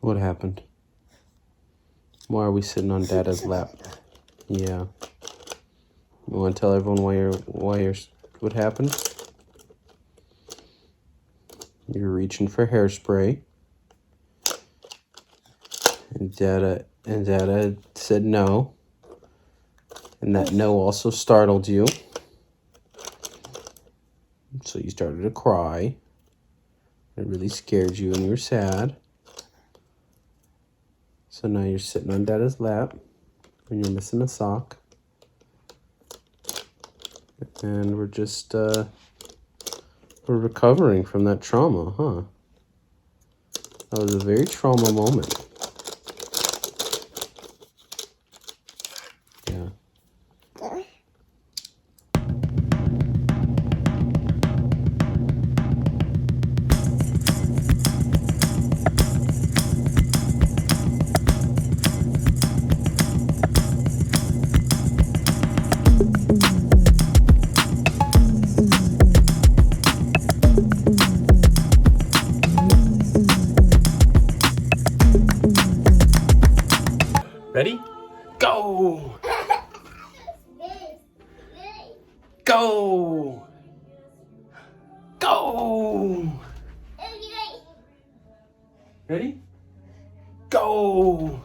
What happened? Why are we sitting on Dada's lap? Yeah. You want to tell everyone what happened? You're reaching for hairspray. And Dada said no. And that no also startled you. So you started to cry. It really scared you and you were sad. So now you're sitting on Dada's lap and you're missing a sock. And we're just, we're recovering from that trauma, huh? That was a very trauma moment. Yeah. Ready? Go! Go! Go! Ready? Go!